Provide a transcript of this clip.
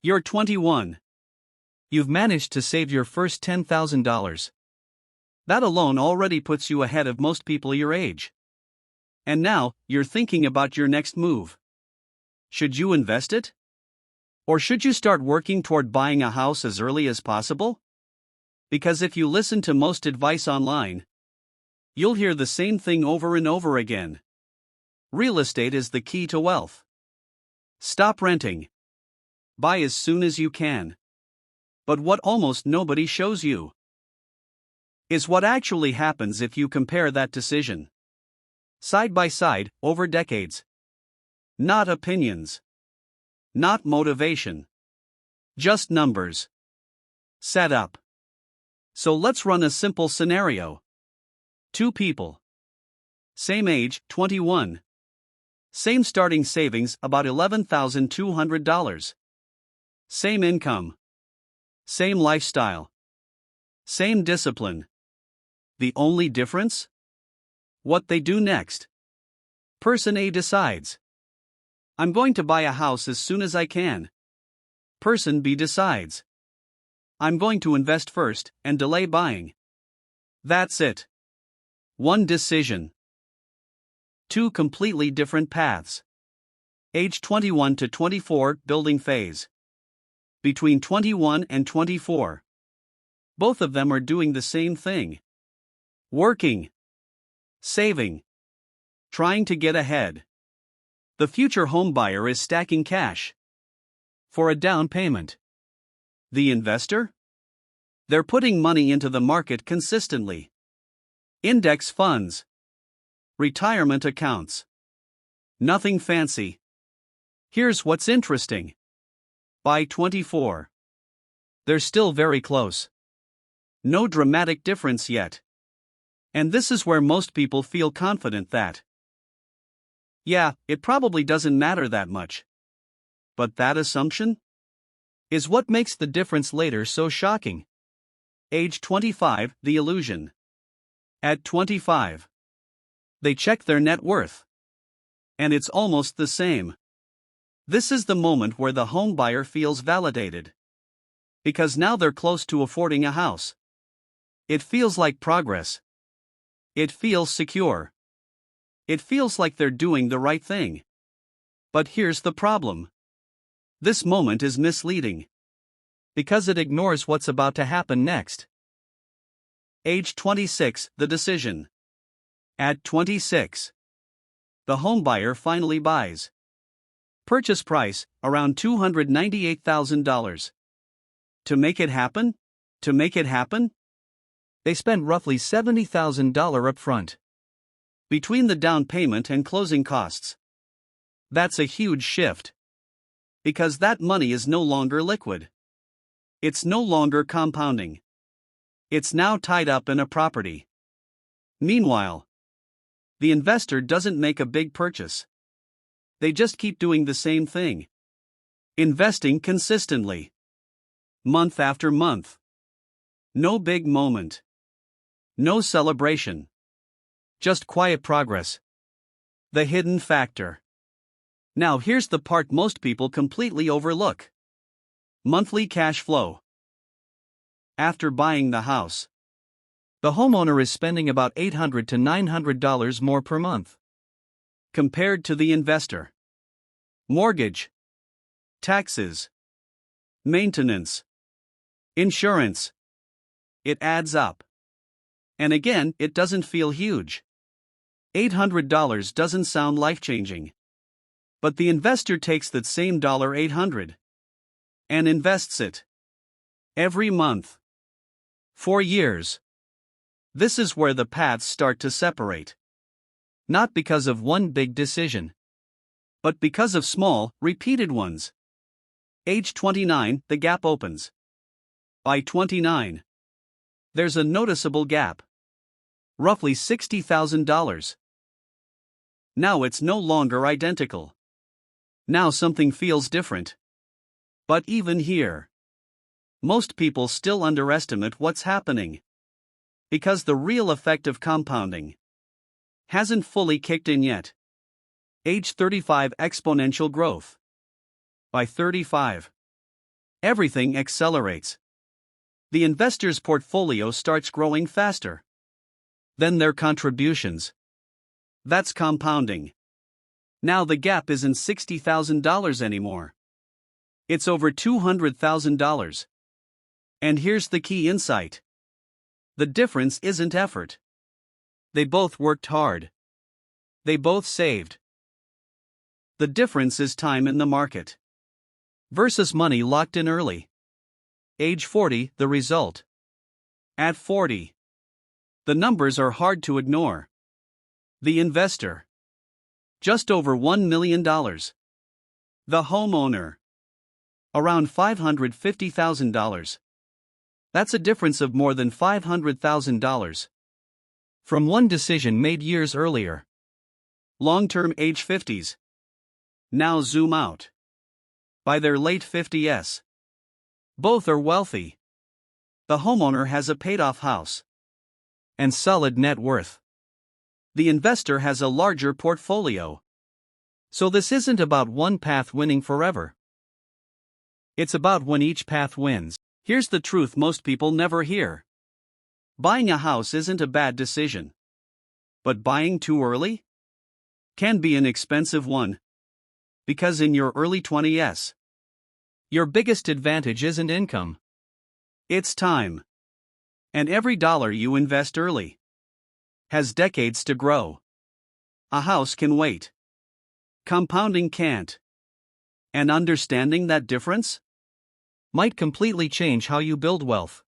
You're 21. You've managed to save your first $10,000. That alone already puts you ahead of most people your age. And now, you're thinking about your next move. Should you invest it? Or should you start working toward buying a house as early as possible? Because if you listen to most advice online, you'll hear the same thing over and over again. Real estate is the key to wealth. Stop renting. Buy as soon as you can. But what almost nobody shows you is what actually happens if you compare that decision side by side over decades. Not opinions. Not motivation. Just numbers. Set up. So let's run a simple scenario. Two people. Same age, 21. Same starting savings, about $11,200. Same income. Same lifestyle. Same discipline. The only difference? What they do next. Person A decides, I'm going to buy a house as soon as I can. Person B decides, I'm going to invest first and delay buying. That's it. One decision. Two completely different paths. Age 21 to 24, building phase. Between 21 and 24. Both of them are doing the same thing. Working. Saving. Trying to get ahead. The future homebuyer is stacking cash for a down payment. The investor? They're putting money into the market consistently. Index funds. Retirement accounts. Nothing fancy. Here's what's interesting. By 24. They're still very close. No dramatic difference yet. And this is where most people feel confident that, yeah, it probably doesn't matter that much. But that assumption is what makes the difference later so shocking. Age 25, the illusion. At 25, they check their net worth. And it's almost the same. This is the moment where the home buyer feels validated. Because now they're close to affording a house. It feels like progress. It feels secure. It feels like they're doing the right thing. But here's the problem. This moment is misleading. Because it ignores what's about to happen next. Age 26, the decision. At 26, the homebuyer finally buys. Purchase price, around $298,000. To make it happen? They spend roughly $70,000 upfront. Between the down payment and closing costs. That's a huge shift. Because that money is no longer liquid. It's no longer compounding. It's now tied up in a property. Meanwhile, the investor doesn't make a big purchase. They just keep doing the same thing. Investing consistently. Month after month. No big moment. No celebration. Just quiet progress. The hidden factor. Now here's the part most people completely overlook. Monthly cash flow. After buying the house, the homeowner is spending about $800 to $900 more per month. Compared to the investor. Mortgage. Taxes. Maintenance. Insurance. It adds up. And again, it doesn't feel huge. $800 doesn't sound life-changing. But the investor takes that same $800 and invests it every month. For years. This is where the paths start to separate. Not because of one big decision, but because of small, repeated ones. Age 29, the gap opens. By 29, there's a noticeable gap. Roughly $60,000. Now it's no longer identical. Now something feels different. But even here, most people still underestimate what's happening. Because the real effect of compounding hasn't fully kicked in yet. Age 35, exponential growth. By 35, everything accelerates. The investor's portfolio starts growing faster than their contributions. That's compounding. Now the gap isn't $60,000 anymore. It's over $200,000. And here's the key insight. The difference isn't effort. They both worked hard. They both saved. The difference is time in the market versus money locked in early. Age 40, the result. At 40, the numbers are hard to ignore. The investor, just over $1 million. The homeowner, around $550,000. That's a difference of more than $500,000 from one decision made years earlier. Long-term age 50s. Now zoom out. By their late 50s. Both are wealthy. The homeowner has a paid-off house and solid net worth. The investor has a larger portfolio. So this isn't about one path winning forever. It's about when each path wins. Here's the truth most people never hear. Buying a house isn't a bad decision. But buying too early can be an expensive one. Because in your early 20s, your biggest advantage isn't income. It's time. And every dollar you invest early has decades to grow. A house can wait. Compounding can't. And understanding that difference might completely change how you build wealth.